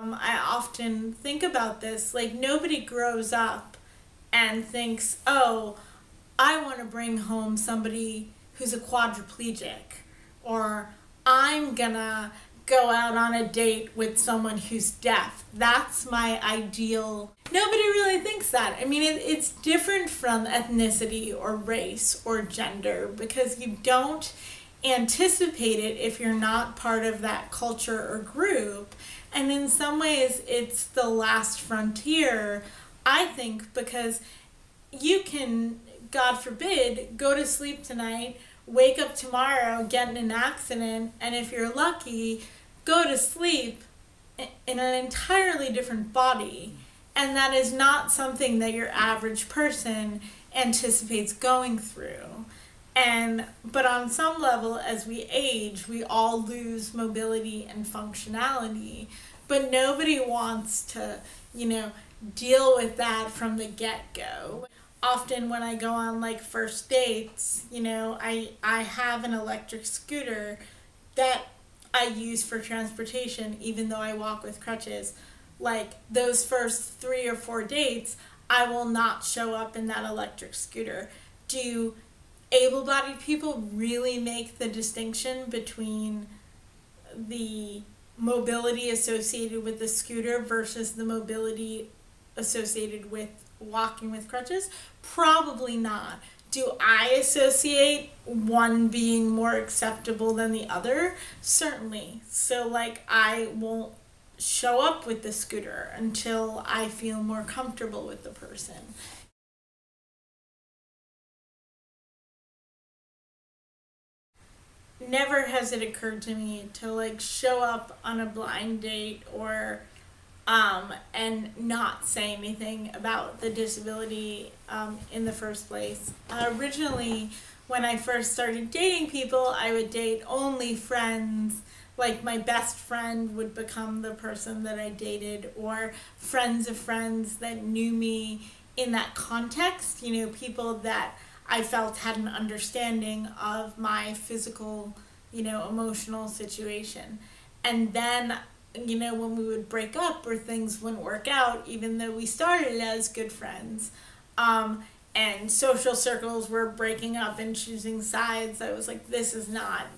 I often think about this, like nobody grows up and thinks, oh, I want to bring home somebody who's a quadriplegic, or I'm gonna go out on a date with someone who's deaf. That's my ideal. Nobody really thinks that. I mean, it's different from ethnicity or race or gender because you don't anticipate it if you're not part of that culture or group. And in some ways, it's the last frontier, I think, because you can, God forbid, go to sleep tonight, wake up tomorrow, get in an accident, and if you're lucky, go to sleep in an entirely different body. And that is not something that your average person anticipates going through. But on some level, as we age, we all lose mobility and functionality. But nobody wants to, deal with that from the get-go. Often when I go on like first dates, I have an electric scooter that I use for transportation, even though I walk with crutches. Like those first 3 or 4 dates, I will not show up in that electric scooter. Do able-bodied people really make the distinction between the mobility associated with the scooter versus the mobility associated with walking with crutches? Probably not. Do I associate one being more acceptable than the other? Certainly. So like I won't show up with the scooter until I feel more comfortable with the person. Never has it occurred to me to like show up on a blind date or and not say anything about the disability in the first place. Originally, when I first started dating people, I would date only friends. Like my best friend would become the person that I dated, or friends of friends that knew me in that context, people that I felt had an understanding of my physical, emotional situation. And then, when we would break up or things wouldn't work out, even though we started as good friends, and social circles were breaking up and choosing sides, I was like, this is not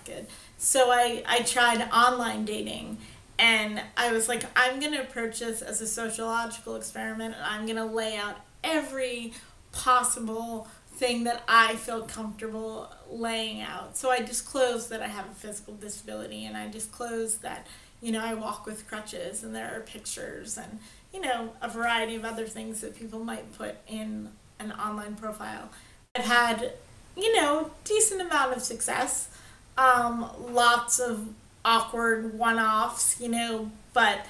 good. So I tried online dating, and I was like, I'm going to approach this as a sociological experiment, and I'm going to lay out every possible thing that I feel comfortable laying out. So I disclosed that I have a physical disability, and I disclosed that, I walk with crutches, and there are pictures and, a variety of other things that people might put in an online profile. I've had, decent amount of success, lots of awkward one-offs, but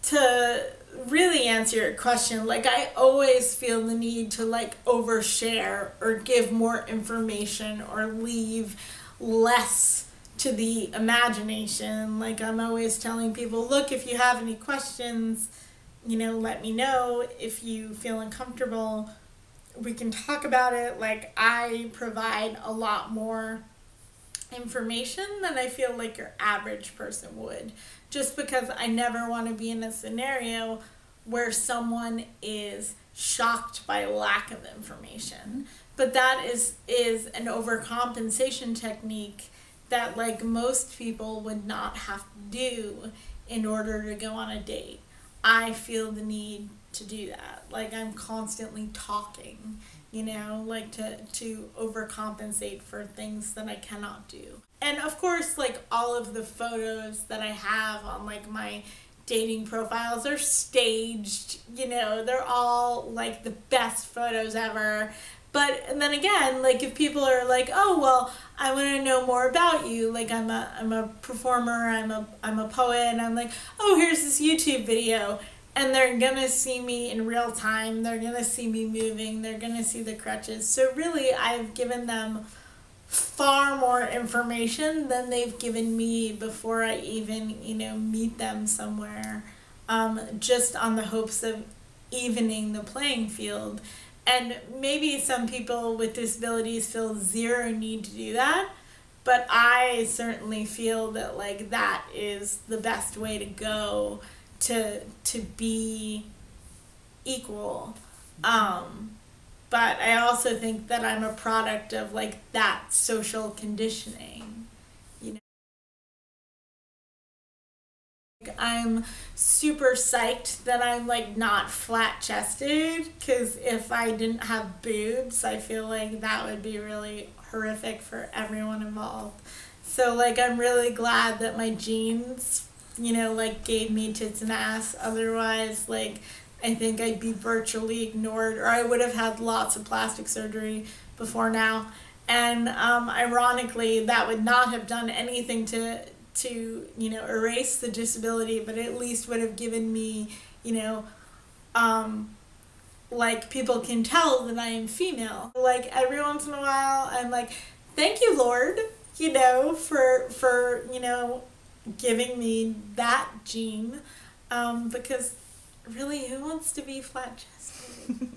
to really answer your question, like I always feel the need to like overshare or give more information or leave less to the imagination. Like I'm always telling people, look, if you have any questions, let me know. If you feel uncomfortable, we can talk about it. Like I provide a lot more information than I feel like your average person would, just because I never want to be in a scenario where someone is shocked by lack of information. But that is an overcompensation technique that like most people would not have to do in order to go on a date. I feel the need to do that. Like I'm constantly talking, like to overcompensate for things that I cannot do. And of course, like all of the photos that I have on like my dating profiles are staged, they're all like the best photos ever. And then again, like if people are like, oh well, I want to know more about you. Like I'm a performer, I'm a poet, and I'm like, oh, here's this YouTube video, and they're gonna see me in real time. They're gonna see me moving. They're gonna see the crutches. So really, I've given them far more information than they've given me before I even meet them somewhere. Just on the hopes of evening the playing field. And maybe some people with disabilities feel zero need to do that, but I certainly feel that like that is the best way to go to be equal. But I also think that I'm a product of like that social conditioning. You know, I'm super psyched that I'm like not flat chested, because if I didn't have boobs, I feel like that would be really horrific for everyone involved. So like I'm really glad that my genes, like gave me tits and ass. Otherwise, like I think I'd be virtually ignored, or I would have had lots of plastic surgery before now. And ironically, that would not have done anything to erase the disability, but at least would have given me, like people can tell that I am female. Like every once in a while, I'm like, thank you, Lord, for giving me that gene, because really, who wants to be flat chested?